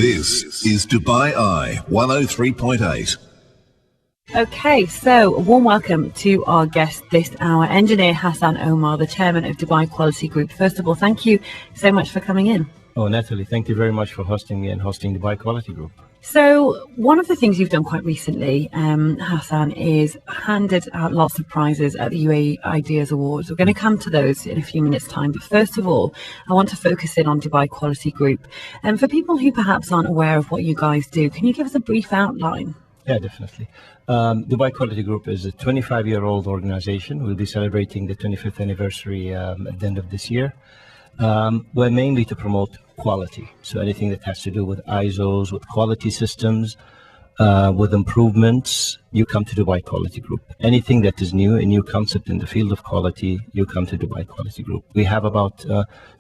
This is Dubai Eye 103.8. Okay, so a warm welcome to our guest this hour, engineer Hassan Omar, the chairman of Dubai Quality Group. First of all, thank you so much for coming in. Oh, Natalie, thank you very much for hosting me and hosting Dubai Quality Group. So one of the things you've done quite recently, Hassan, is handed out lots of prizes at the UAE Ideas Awards. We're going to come to those in a few minutes' time. But first of all, I want to focus in on Dubai Quality Group. And for people who perhaps aren't aware of what you guys do, can you give us a brief outline? Yeah, definitely. Dubai Quality Group is a 25-year-old organization. We'll be celebrating the 25th anniversary at the end of this year. We're mainly to promote quality. So anything that has to do with ISOs, with quality systems, with improvements, you come to Dubai Quality Group. Anything that is new, a new concept in the field of quality, you come to Dubai Quality Group. We have about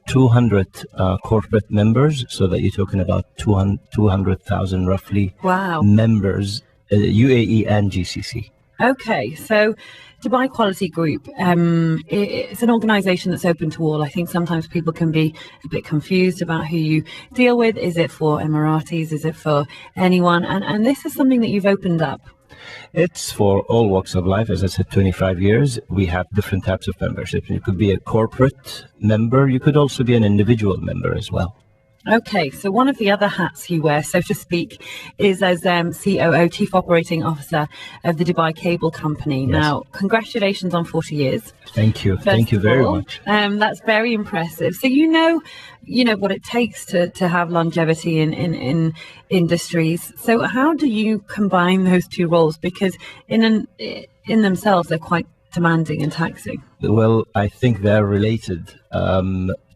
200 corporate members, so that you're talking about 200,000 roughly members, UAE and GCC. Okay, so Dubai Quality Group, it's an organisation that's open to all. I think sometimes people can be a bit confused about who you deal with. Is it for Emiratis? Is it for anyone? And this is something that you've opened up. It's for all walks of life. As I said, 25 years. We have different types of membership. You could be a corporate member. You could also be an individual member as well. Okay, so one of the other hats you wear, so to speak, is as COO, Chief Operating Officer of the Dubai Cable Company. Yes. Now, congratulations on 40 years. Thank you. Thank you very much. That's very impressive. So you know what it takes to have longevity in industries. So how do you combine those two roles? Because in themselves, they're quite demanding and taxing. Well, I think they're related.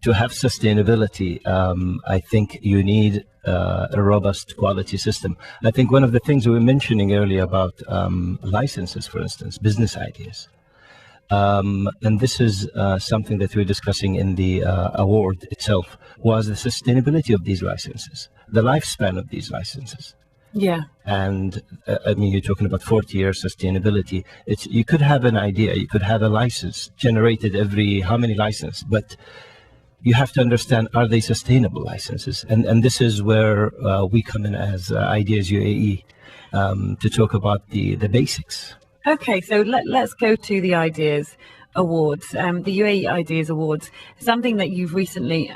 To have sustainability, I think you need a robust quality system. I think one of the things we were mentioning earlier about licenses, for instance, business ideas. And this is something that we're discussing in the award itself, was the sustainability of these licenses, the lifespan of these licenses. Yeah. And I mean, you're talking about 40-year sustainability. You could have an idea, you could have a license generated every how many licenses, but you have to understand, are they sustainable licenses? And this is where we come in as Ideas UAE to talk about the basics. Okay, so let's go to the Ideas Awards. The UAE Ideas Awards, something that you've recently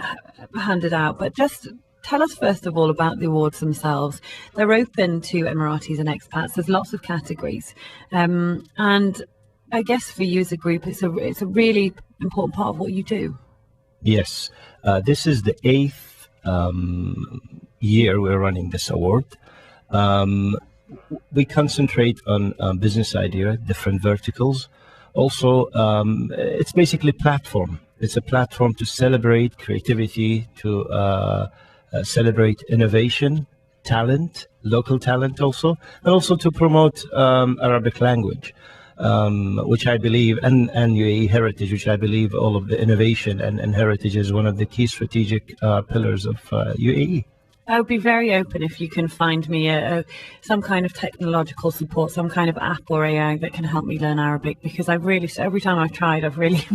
handed out, but just tell us first of all about the awards themselves. They're open to Emiratis and expats. There's lots of categories. And I guess for you as a group, it's a really important part of what you do. Yes, this is the 8th year we're running this award. We concentrate on business idea, different verticals. Also, it's basically platform. It's a platform to celebrate creativity, to celebrate innovation, talent, local talent also, and also to promote Arabic language. Which I believe, and UAE heritage, which I believe all of the innovation and heritage is one of the key strategic pillars of UAE. I would be very open if you can find me some kind of technological support, some kind of app or AI that can help me learn Arabic, because every time I've tried, I've really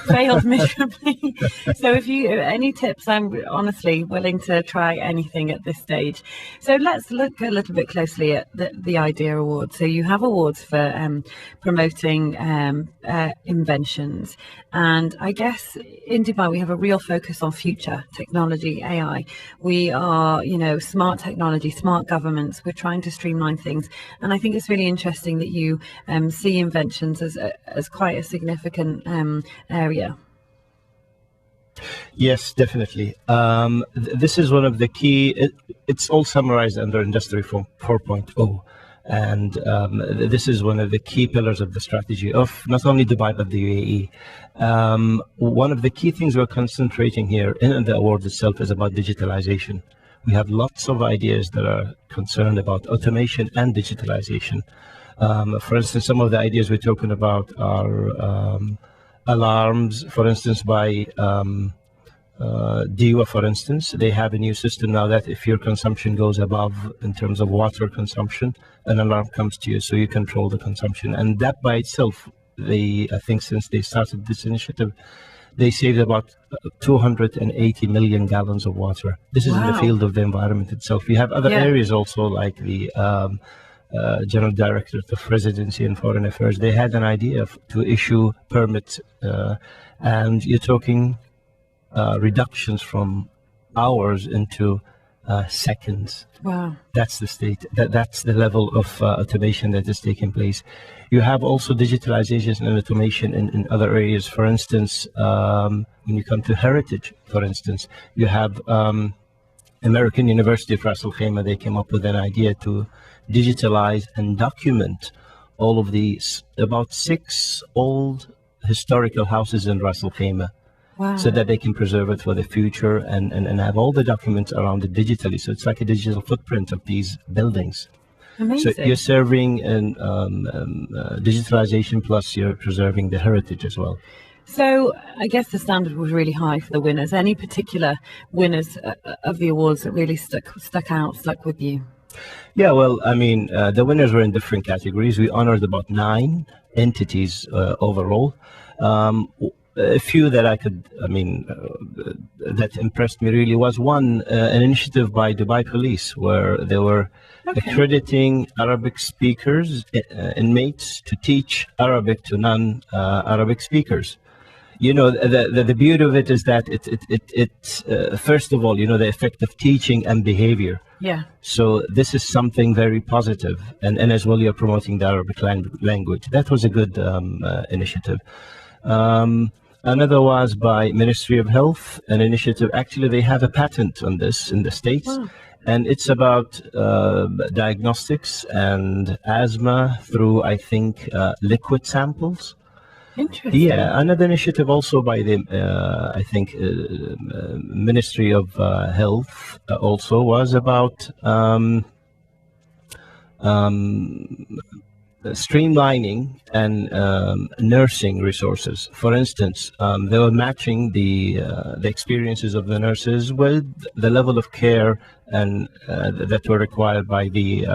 failed miserably. So if you any tips, I'm honestly willing to try anything at this stage. So let's look a little bit closely at the Idea Awards. So you have awards for promoting inventions, and I guess in Dubai we have a real focus on future technology, AI. We are smart technology, smart governments. We're trying to streamline things, and I think it's really interesting that you see inventions as quite a significant area. Yes, definitely. This is one of the key. It's all summarized under Industry 4.0. And this is one of the key pillars of the strategy of not only Dubai, but the UAE. One of the key things we're concentrating here in the award itself is about digitalization. We have lots of ideas that are concerned about automation and digitalization. For instance, some of the ideas we're talking about are alarms, for instance, by DEWA, for instance. They have a new system now that if your consumption goes above in terms of water consumption, an alarm comes to you, so you control the consumption. And that by itself, I think since they started this initiative, they saved about 280 million gallons of water. This is in the Wow. field of the environment itself. We have other Yeah. areas also, like the General Directorate of Residency and Foreign Affairs. They had an idea to issue permits, and you're talking reductions from hours into seconds. Wow. That's the state. That's the level of automation that is taking place. You have also digitalization and automation in other areas. For instance, when you come to heritage, for instance, you have American University of Ras Al Khaimah. They came up with an idea to digitalize and document all of these about 6 old historical houses in Ras Al Khaimah, Wow. so that they can preserve it for the future and have all the documents around it digitally. So it's like a digital footprint of these buildings. Amazing. So you're serving digitalization, plus you're preserving the heritage as well. So I guess the standard was really high for the winners. Any particular winners of the awards that really stuck with you? Yeah, well, I mean, the winners were in different categories. We honored about 9 entities overall. A few that that impressed me really was one, an initiative by Dubai Police, where they were accrediting Arabic speakers, inmates, to teach Arabic to non-Arabic speakers. You know, the beauty of it is that it's first of all, you know, the effect of teaching and behavior. Yeah. So this is something very positive, and as well you're promoting the Arabic language. That was a good initiative. Another was by Ministry of Health, an initiative. Actually, they have a patent on this in the States. Wow. And it's about diagnostics and asthma through, I think, liquid samples. Interesting. Yeah, another initiative also by the, I think, Ministry of Health also was about streamlining and nursing resources. For instance, they were matching the experiences of the nurses with the level of care and that were required by the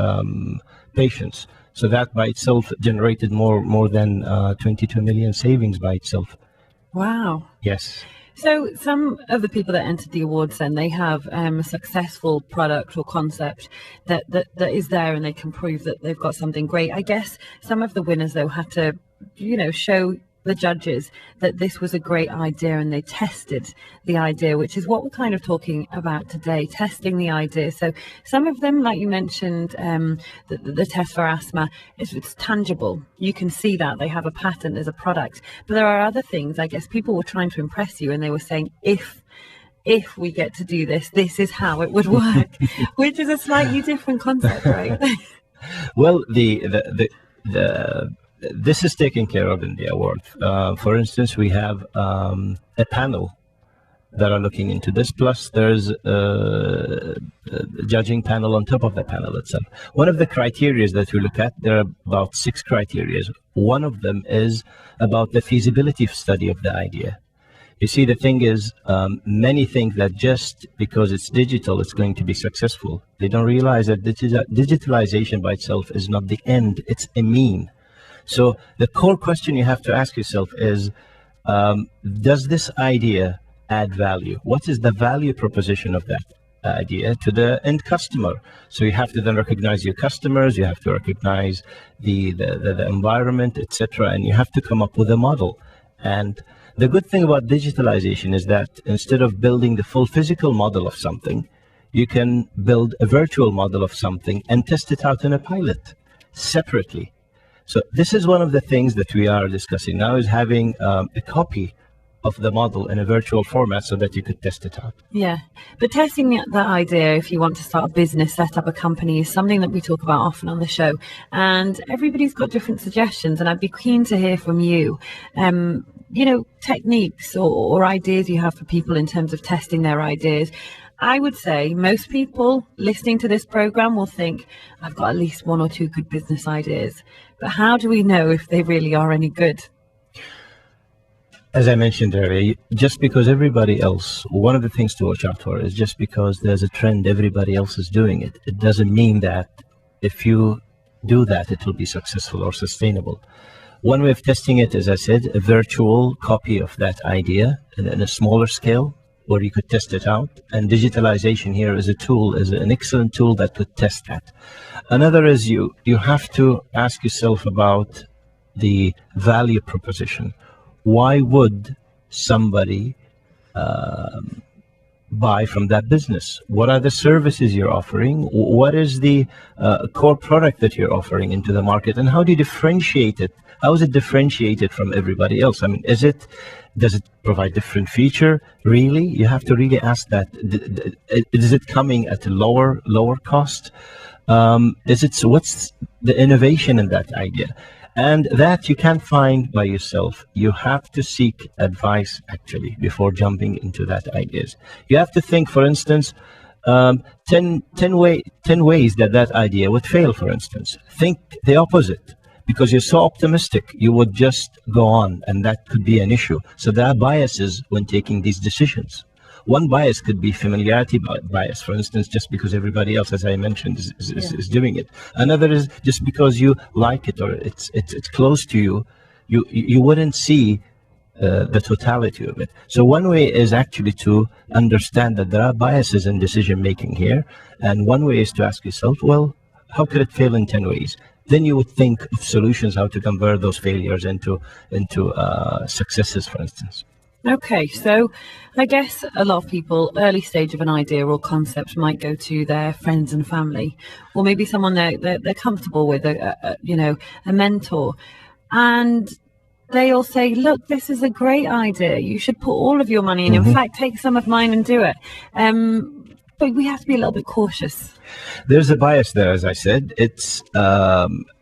patients. So that by itself generated more than 22 million savings by itself. Wow. Yes. So some of the people that entered the awards, then they have a successful product or concept that is there, and they can prove that they've got something great. I guess some of the winners though had to, you know, show the judges that this was a great idea, and they tested the idea, which is what we're kind of talking about today, testing the idea. So some of them, like you mentioned, the test for asthma, it's tangible. You can see that they have a patent, there's a product. But there are other things, I guess people were trying to impress you, and they were saying, if we get to do this, this is how it would work, which is a slightly different concept, right? Well, this is taken care of in the award. For instance, we have a panel that are looking into this, plus there's a judging panel on top of the panel itself. One of the criteria that we look at, there are about 6 criteria. One of them is about the feasibility study of the idea. You see, the thing is, many think that just because it's digital, it's going to be successful. They don't realize that digitalization by itself is not the end, it's a mean. So the core question you have to ask yourself is, does this idea add value? What is the value proposition of that idea to the end customer? So you have to then recognize your customers, you have to recognize the environment, etc., and you have to come up with a model. And the good thing about digitalization is that instead of building the full physical model of something, you can build a virtual model of something and test it out in a pilot separately. So this is one of the things that we are discussing now, is having a copy of the model in a virtual format so that you could test it out. Yeah, but testing that idea, if you want to start a business, set up a company, is something that we talk about often on the show. And everybody's got different suggestions, and I'd be keen to hear from you. You know, techniques or ideas you have for people in terms of testing their ideas. I would say most people listening to this program will think, I've got at least 1 or 2 good business ideas. But how do we know if they really are any good? As I mentioned earlier, just because everybody else, one of the things to watch out for is just because there's a trend, everybody else is doing it. It doesn't mean that if you do that, it will be successful or sustainable. One way of testing it, as I said, a virtual copy of that idea in a smaller scale where you could test it out. And digitalization here is an excellent tool that could test that. Another is you have to ask yourself about the value proposition. Why would somebody buy from that business? What are the services you're offering? What is the core product that you're offering into the market? And how do you differentiate it? How is it differentiated from everybody else? I mean, does it provide different feature? Really? You have to really ask that. Is it coming at a lower cost? What's the innovation in that idea? And that you can't find by yourself. You have to seek advice actually before jumping into that ideas. You have to think, for instance, 10 ways that idea would fail, for instance. Think the opposite. Because you're so optimistic, you would just go on, and that could be an issue. So there are biases when taking these decisions. One bias could be familiarity bias, for instance, just because everybody else, as I mentioned, is doing it. Another is just because you like it or it's close to you, you wouldn't see the totality of it. So one way is actually to understand that there are biases in decision making here, and one way is to ask yourself, well, how could it fail in 10 ways? Then you would think of solutions how to convert those failures into successes, for instance. Okay, so I guess a lot of people, early stage of an idea or concept, might go to their friends and family, or maybe someone they're comfortable with, a mentor, and they all say, "Look, this is a great idea. You should put all of your money in. In fact, take some of mine and do it." But we have to be a little bit cautious. There's a bias there, as I said. It's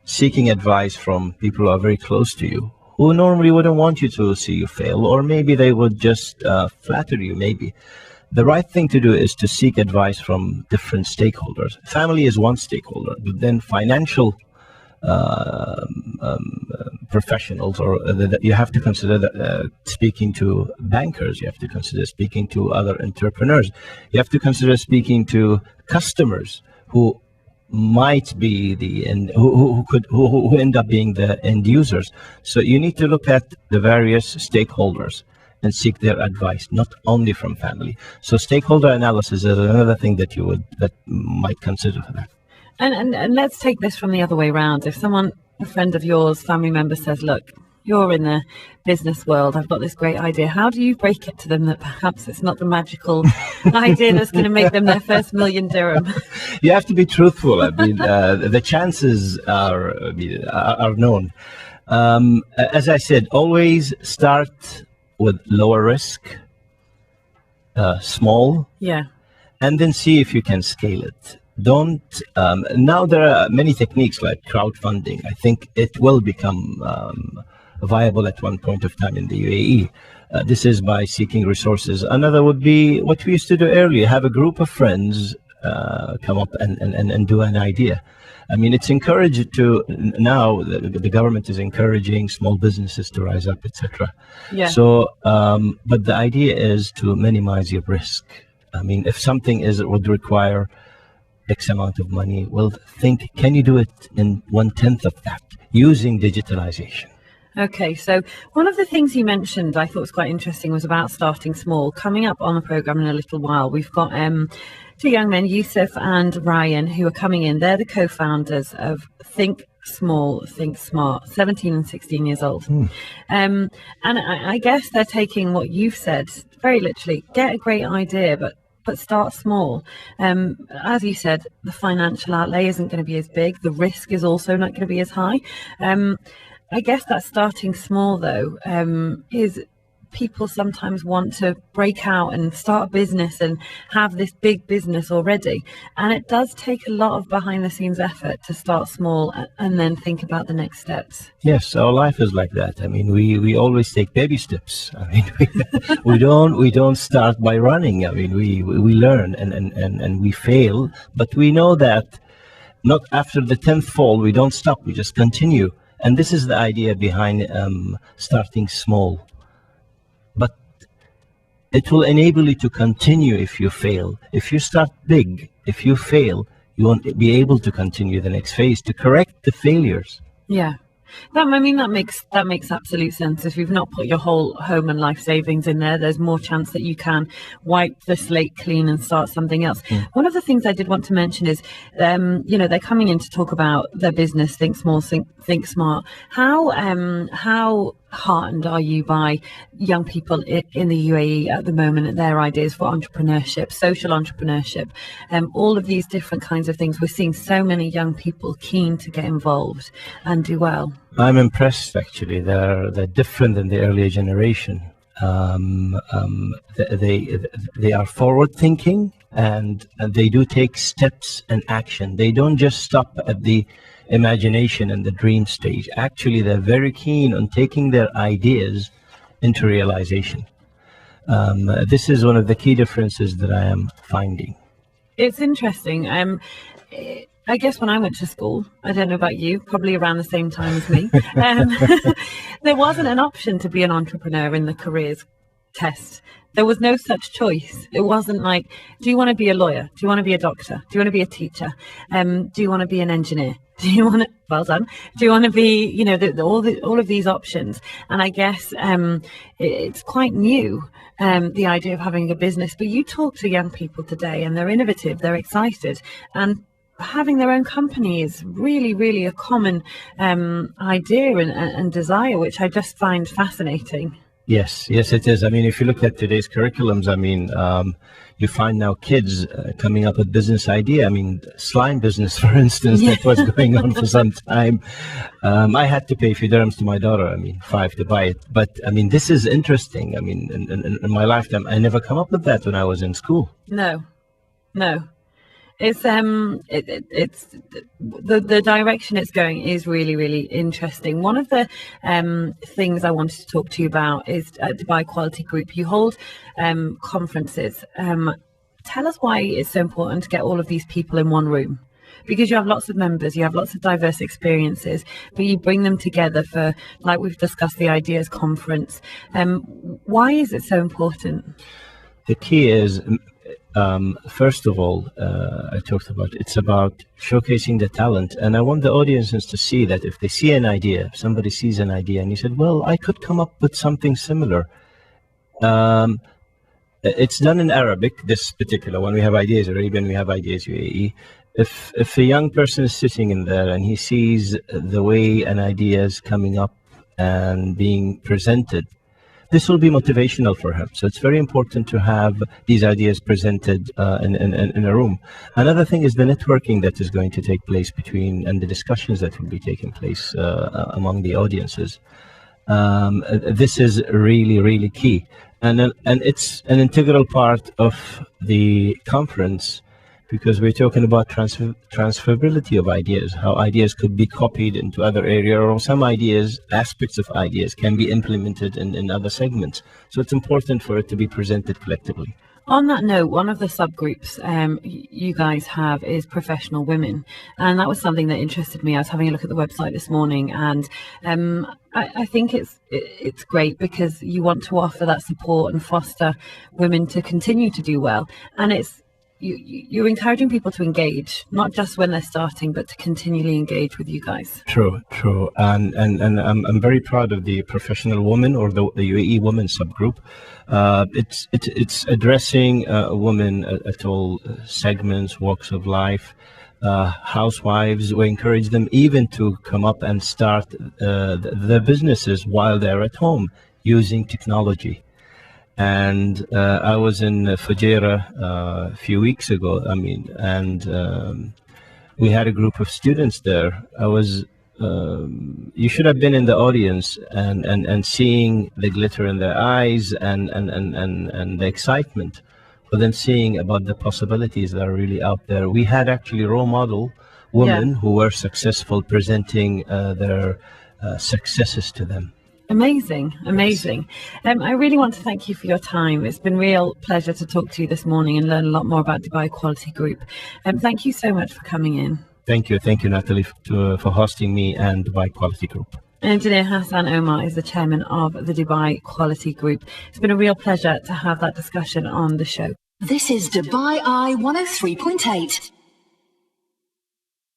seeking advice from people who are very close to you, who normally wouldn't want you to see you fail, or maybe they would just flatter you, maybe. The right thing to do is to seek advice from different stakeholders. Family is one stakeholder, but then financial professionals, or you have to consider speaking to bankers, you have to consider speaking to other entrepreneurs, you have to consider speaking to customers who might be who end up being the end users. So you need to look at the various stakeholders and seek their advice, not only from family. So stakeholder analysis is another thing that might consider for that. And let's take this from the other way around. If someone, a friend of yours, family member says, "Look, you're in the business world, I've got this great idea," how do you break it to them that perhaps it's not the magical idea that's going to make them their first million dirham? You have to be truthful. I mean, the chances are known. As I said, always start with lower risk, small, and then see if you can scale it. Now there are many techniques like crowdfunding. I think it will become viable at one point of time in the UAE. This is by seeking resources. Another would be what we used to do earlier, have a group of friends come up and do an idea. I mean, it's encouraged to, now the government is encouraging small businesses to rise up, etc. So, but the idea is to minimize your risk. I mean, if something would require X amount of money, well, think, can you do it in 1/10 of that using digitalization? Okay, so one of the things you mentioned I thought was quite interesting was about starting small. Coming up on the program in a little while, we've got two young men, Yusuf and Ryan, who are coming in. They're the co-founders of Think Small, Think Smart, 17 and 16 years old. And I guess they're taking what you've said very literally. Get a great idea, but start small. As you said, the financial outlay isn't going to be as big. The risk is also not going to be as high. I guess that starting small, though, is people sometimes want to break out and start a business and have this big business already. And it does take a lot of behind the scenes effort to start small and then think about the next steps. Yes, our life is like that. I mean, we always take baby steps. I mean, we don't start by running. I mean, we learn and we fail, but we know that not after the 10th fall, we don't stop, we just continue. And this is the idea behind starting small. But it will enable you to continue if you fail. If you start big, if you fail, you won't be able to continue the next phase to correct the failures. Yeah. That makes absolute sense. If you've not put your whole home and life savings in there, there's more chance that you can wipe the slate clean and start something else. One of the things I did want to mention is, they're coming in to talk about their business, think small, think smart. How heartened are you by young people in the UAE at the moment and their ideas for entrepreneurship, social entrepreneurship, all of these different kinds of things? We're seeing so many young people keen to get involved and do well. I'm impressed, actually. They're different than the earlier generation. They are forward thinking, and they do take steps and action. They don't just stop at the imagination and the dream stage. Actually, they're very keen on taking their ideas into realization. This is one of the key differences that I am finding. It's interesting. I guess when I went to school, I don't know about you, probably around the same time as me, there wasn't an option to be an entrepreneur in the careers test. There was no such choice. It wasn't like, do you want to be a lawyer? Do you want to be a doctor? Do you want to be a teacher? Do you want to be an engineer? Do you want to, well done. Do you want to be, all of these options? And I guess it's quite new, the idea of having a business. But you talk to young people today and they're innovative, they're excited. And having their own company is really, really a common idea and desire, which I just find fascinating. Yes, it is. I mean, if you look at today's curriculums, you find now kids coming up with business idea. I mean, slime business, for instance, that was going on for some time. I had to pay a few dirhams to my daughter, 5 to buy it. But this is interesting. In my lifetime, I never come up with that when I was in school. No. It's the direction it's going is really, really interesting. One of the things I wanted to talk to you about is at Dubai Quality Group. You hold conferences. Tell us why it's so important to get all of these people in one room. Because you have lots of members, you have lots of diverse experiences, but you bring them together for, like we've discussed, the Ideas Conference. Why is it so important? The key is, first of all, I talked about, it's about showcasing the talent. And I want the audiences to see that if they see an idea, if somebody sees an idea and he said, well, I could come up with something similar. It's done in Arabic, this particular one. We have Ideas Arabian, we have Ideas UAE. If a young person is sitting in there and he sees the way an idea is coming up and being presented, this will be motivational for him. So it's very important to have these ideas presented in a room. Another thing is the networking that is going to take place between, and the discussions that will be taking place among the audiences. This is really, really key. And it's an integral part of the conference, because we're talking about transferability of ideas, how ideas could be copied into other areas, or some ideas, aspects of ideas can be implemented in other segments. So it's important for it to be presented collectively. On that note, one of the subgroups you guys have is professional women. And that was something that interested me. I was having a look at the website this morning, and I think it's great because you want to offer that support and foster women to continue to do well. And you're encouraging people to engage, not just when they're starting, but to continually engage with you guys. True. And I'm very proud of the professional woman, or the UAE women subgroup. It's addressing women at all segments, walks of life, housewives. We encourage them even to come up and start their businesses while they're at home using technology. And I was in Fujairah a few weeks ago, and we had a group of students there. You should have been in the audience and seeing the glitter in their eyes and the excitement for them, seeing about the possibilities that are really out there. We had actually role model women who were successful, presenting their successes to them. Amazing. I really want to thank you for your time. It's been a real pleasure to talk to you this morning and learn a lot more about Dubai Quality Group. Thank you so much for coming in. Thank you, Natalie, for hosting me and Dubai Quality Group. Engineer Hassan Omar is the chairman of the Dubai Quality Group. It's been a real pleasure to have that discussion on the show. This is Dubai Eye 103.8.